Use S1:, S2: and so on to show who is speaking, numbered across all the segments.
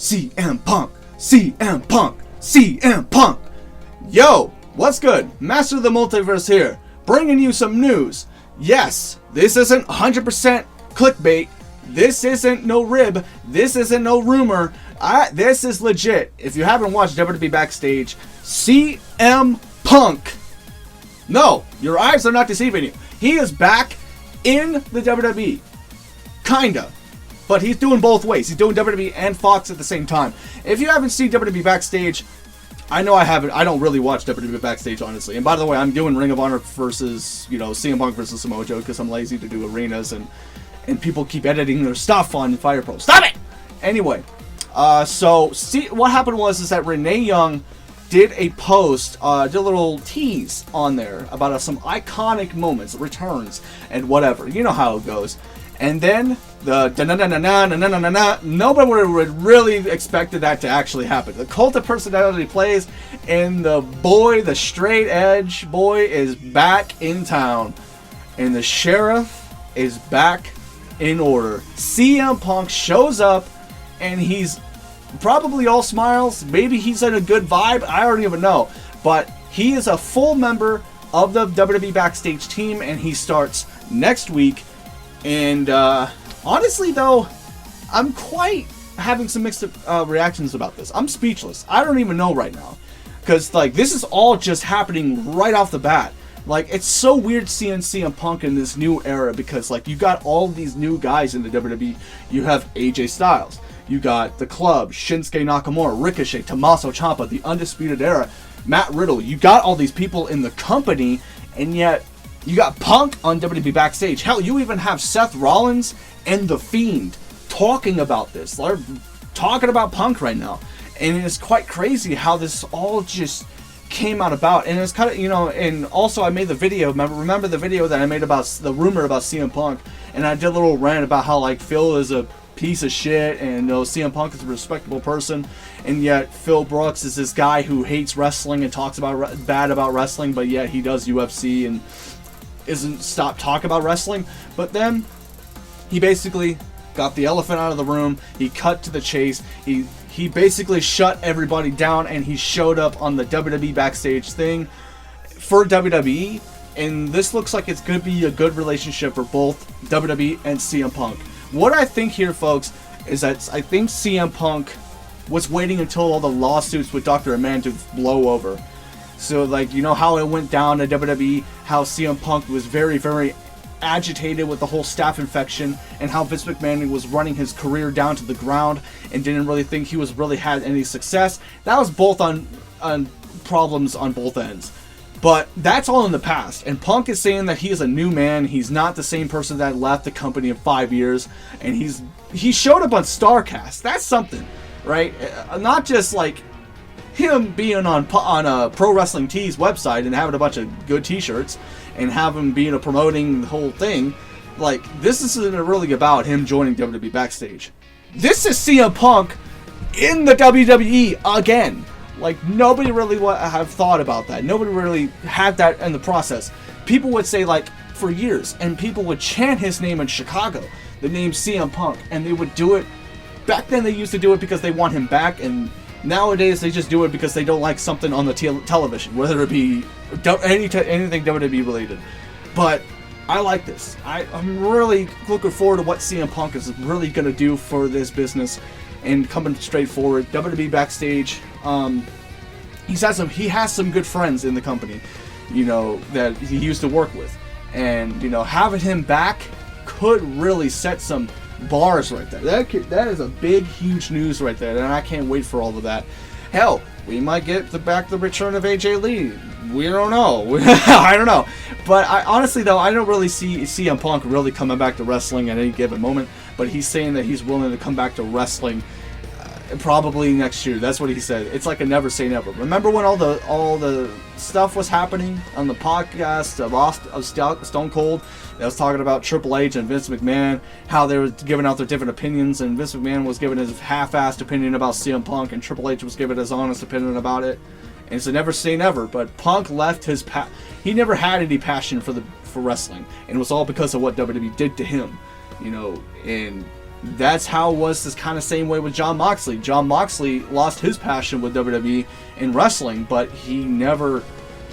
S1: CM Punk, CM Punk, CM Punk. Yo, what's good? Master of the Multiverse here, bringing you some news. Yes, this isn't 100% clickbait. This isn't no rib. This isn't no rumor. This is legit. If you haven't watched WWE Backstage, CM Punk. No, your eyes are not deceiving you. He is back in the WWE. Kinda. But he's doing both ways. He's doing WWE and Fox at the same time. If you haven't seen WWE Backstage, I know I haven't. I don't really watch WWE Backstage, honestly. And by the way, I'm doing Ring of Honor versus, CM Punk versus Samoa Joe because I'm lazy to do arenas and people keep editing their stuff on Fire Pro. Stop it! Anyway, so see what happened was that Renee Young did a post, did a little tease on there about some iconic moments, returns, and whatever. You know how it goes. And then the nobody would really expected that to actually happen. The Cult of Personality plays, and the straight edge boy is back in town, and the sheriff is back in order. CM Punk shows up, and he's probably all smiles. Maybe he's in a good vibe. I don't even know, but he is a full member of the WWE Backstage team, and he starts next week. And honestly, though, I'm quite having some mixed reactions about this. I'm speechless. I don't even know right now, because this is all just happening right off the bat. It's so weird seeing CM Punk in this new era, because you got all these new guys in the WWE. You have AJ Styles, you got the Club, Shinsuke Nakamura, Ricochet, Tommaso Ciampa, the Undisputed Era, Matt Riddle. You got all these people in the company, and yet you got Punk on WWE Backstage. Hell, you even have Seth Rollins and The Fiend talking about this. They're talking about Punk right now. And it's quite crazy how this all just came out about. And it's kind of, and also I made the video. Remember the video that I made about the rumor about CM Punk? And I did a little rant about how, Phil is a piece of shit, and CM Punk is a respectable person, and yet Phil Brooks is this guy who hates wrestling and talks bad about wrestling, but yet he does UFC and isn't stopped talking about wrestling. But then he basically got the elephant out of the room. He cut to the chase. He basically shut everybody down, and he showed up on the WWE Backstage thing for WWE. And this looks like it's going to be a good relationship for both WWE and CM Punk. What I think here, folks, is that I think CM Punk was waiting until all the lawsuits with Dr. Amanda blow over. So, how it went down at WWE, how CM Punk was very, very agitated with the whole staph infection, and how Vince McMahon was running his career down to the ground and didn't really think he was really had any success. That was both on problems on both ends. But that's all in the past, and Punk is saying that he is a new man. He's not the same person that left the company in 5 years, and he showed up on StarCast. That's something, right? Not just him being on a Pro Wrestling Tees website and having a bunch of good T-shirts and have him being promoting the whole thing. This isn't really about him joining WWE Backstage. This is CM Punk in the WWE again. Nobody really have thought about that. Nobody really had that in the process. People would say, for years, and people would chant his name in Chicago, the name CM Punk, and they would do it. Back then, they used to do it because they want him back, and nowadays, they just do it because they don't like something on the television, whether it be anything WWE related. But I like this. I'm really looking forward to what CM Punk is really going to do for this business, and coming straight forward. WWE Backstage, he has some good friends in the company, that he used to work with, and having him back could really set some bars right there. That is a big, huge news right there, and I can't wait for all of that. Hell, we might get the return of AJ Lee. We don't know. I don't know. But honestly, though, I don't really see CM Punk really coming back to wrestling at any given moment. But he's saying that he's willing to come back to wrestling probably next year. That's what he said. It's like a never say never. Remember when all the stuff was happening on the podcast of Stone Cold? That was talking about Triple H and Vince McMahon, how they were giving out their different opinions, and Vince McMahon was giving his half-assed opinion about CM Punk, and Triple H was giving his honest opinion about it. And it's a never say never, but Punk left he never had any passion for wrestling, and it was all because of what WWE did to him, and That's how it was this kind of same way with Jon Moxley. Jon Moxley lost his passion with WWE in wrestling, but he never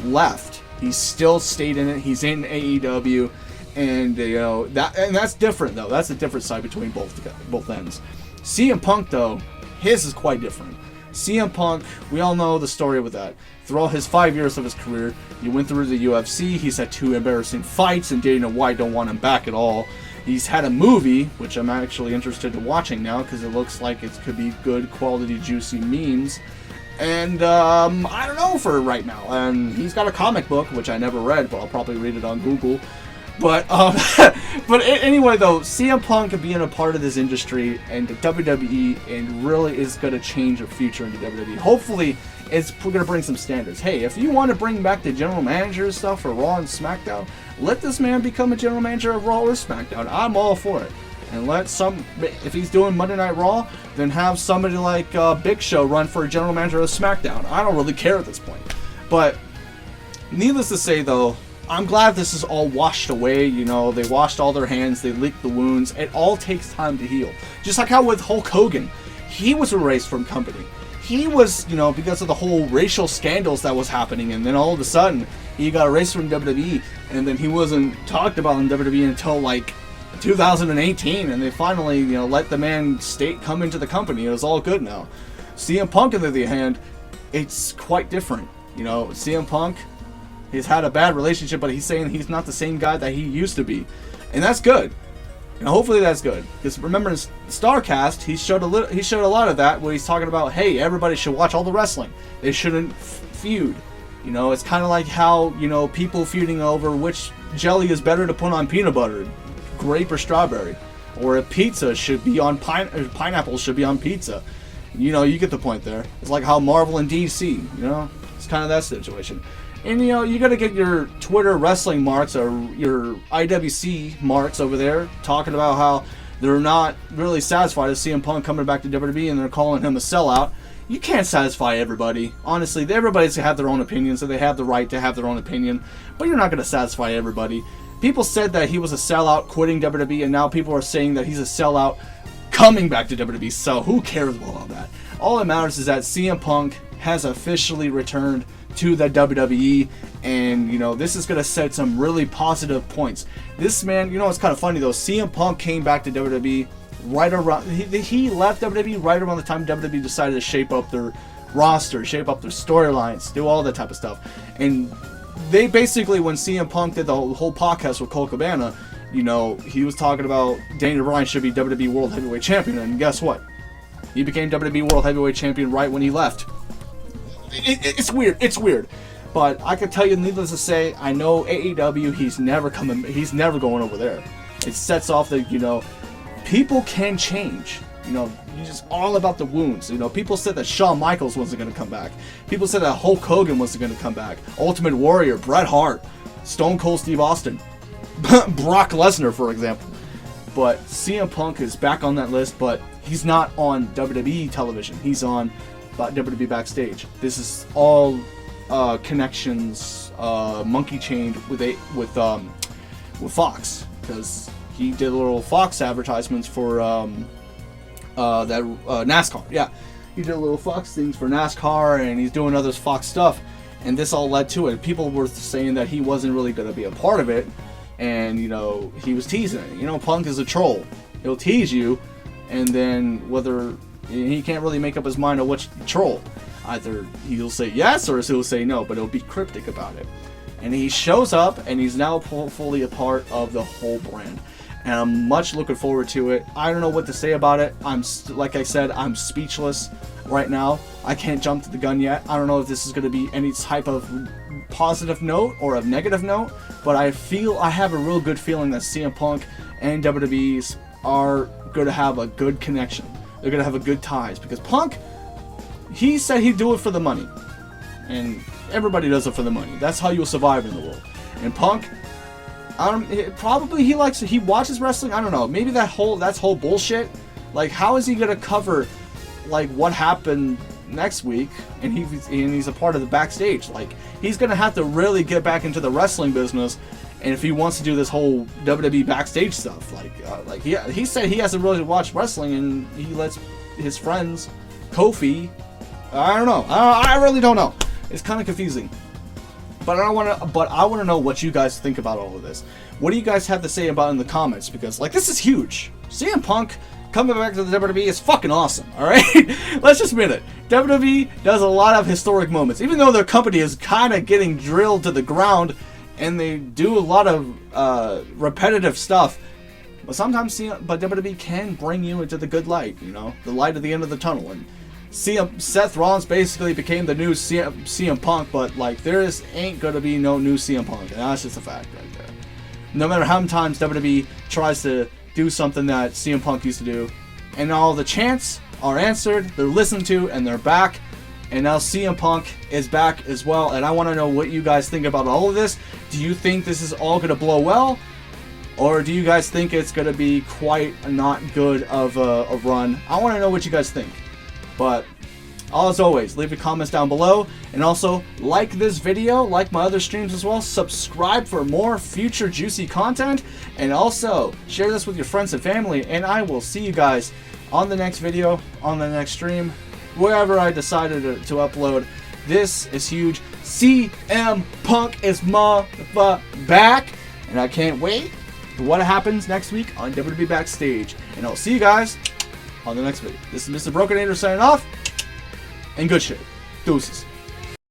S1: left. He still stayed in it. He's in AEW, and that's different though. That's a different side between both ends. CM Punk though, his is quite different. CM Punk, we all know the story with that. Throughout his 5 years of his career, he went through the UFC. He's had 2 embarrassing fights, and Dana White don't want him back at all. He's had a movie, which I'm actually interested in watching now because it looks like it could be good quality, juicy memes. And I don't know for right now. And he's got a comic book, which I never read, but I'll probably read it on Google. But anyway, though, CM Punk being a part of this industry and the WWE and really is going to change the future in the WWE. Hopefully, it's going to bring some standards. Hey, if you want to bring back the general manager stuff for Raw and SmackDown, let this man become a general manager of Raw or SmackDown. I'm all for it. And if he's doing Monday Night Raw, then have somebody like Big Show run for a general manager of SmackDown. I don't really care at this point. But needless to say, though, I'm glad this is all washed away. They washed all their hands, they licked the wounds. It all takes time to heal. Just like how with Hulk Hogan, he was erased from company. He was, because of the whole racial scandals that was happening, and then all of a sudden, he got erased from WWE, and then he wasn't talked about in WWE until, 2018, and they finally, let the man come into the company. It was all good now. CM Punk, on the other hand, it's quite different. CM Punk, he's had a bad relationship, but he's saying he's not the same guy that he used to be, and that's good. And hopefully that's good, because remember in StarCast, he showed a lot of that where he's talking about, hey, everybody should watch all the wrestling. They shouldn't feud. It's kind of like how people feuding over which jelly is better to put on peanut butter, grape or strawberry, or a pizza should be on pineapple should be on pizza. You get the point there. It's like how Marvel and DC. It's kind of that situation. And you gotta get your Twitter wrestling marks or your IWC marks over there talking about how they're not really satisfied with CM Punk coming back to WWE and they're calling him a sellout. You can't satisfy everybody. Honestly, everybody's have their own opinion, so they have the right to have their own opinion. But you're not gonna satisfy everybody. People said that he was a sellout quitting WWE, and now people are saying that he's a sellout coming back to WWE. So who cares about all that? All that matters is that CM Punk has officially returned to the WWE, and this is going to set some really positive points. This man, it's kind of funny though, CM Punk came back to WWE right around, he left WWE right around the time WWE decided to shape up their roster, shape up their storylines, do all that type of stuff. And they basically, when CM Punk did the whole podcast with Cole Cabana, he was talking about Daniel Bryan should be WWE World Heavyweight Champion, and guess what? He became WWE World Heavyweight Champion right when he left. It's weird, but I can tell you, needless to say, I know AEW, he's never going over there. It sets off the, people can change, you're just all about the wounds. People said that Shawn Michaels wasn't going to come back. People said that Hulk Hogan wasn't going to come back. Ultimate Warrior, Bret Hart, Stone Cold Steve Austin, Brock Lesnar, for example. But CM Punk is back on that list, but he's not on WWE television. He's on WWE Backstage. This is all connections, monkey chained with Fox, because he did little Fox advertisements for that NASCAR. Yeah, he did little Fox things for NASCAR, and he's doing other Fox stuff, and this all led to it. People were saying that he wasn't really going to be a part of it, and he was teasing it. Punk is a troll. He'll tease you, and then whether he can't really make up his mind on which troll. Either he'll say yes or he'll say no, but he'll be cryptic about it. And he shows up, and he's now fully a part of the whole brand. And I'm much looking forward to it. I don't know what to say about it. Like I said, I'm speechless right now. I can't jump to the gun yet. I don't know if this is going to be any type of positive note or a negative note, but I have a real good feeling that CM Punk and WWE's are going to have a good connection. They're going to have a good ties, because Punk, he said he'd do it for the money. And everybody does it for the money. That's how you'll survive in the world. And Punk, he watches wrestling. I don't know. Maybe that's whole bullshit. Like, how is he going to cover, what happened next week? And he's a part of the backstage. Like, he's going to have to really get back into the wrestling business and if he wants to do this whole WWE Backstage stuff, like he said he hasn't really watched wrestling, and he lets his friends, Kofi, I don't know, I really don't know. It's kind of confusing. But I want to know what you guys think about all of this. What do you guys have to say about it in the comments? Because like, this is huge. CM Punk coming back to the WWE is fucking awesome, alright? Let's just admit it. WWE does a lot of historic moments. Even though their company is kind of getting drilled to the ground, and they do a lot of repetitive stuff, but sometimes WWE can bring you into the good light, you know? The light at the end of the tunnel. And Seth Rollins basically became the new CM Punk, but like, ain't gonna be no new CM Punk, and that's just a fact right there. No matter how many times WWE tries to do something that CM Punk used to do, and all the chants are answered, they're listened to, and they're back, and now CM Punk is back as well. And I want to know what you guys think about all of this. Do you think this is all going to blow well, or do you guys think it's going to be quite not good of a run? I want to know what you guys think. But as always, leave your comments down below, and also like this video, like my other streams as well, subscribe for more future juicy content, and also share this with your friends and family, and I will see you guys on the next video, on the next stream, wherever I decided to upload. This is huge. CM Punk is back, and I can't wait for what happens next week on WWE Backstage, and I'll see you guys on the next video. This is Mr. Brokenator signing off. And good shit. Deuces.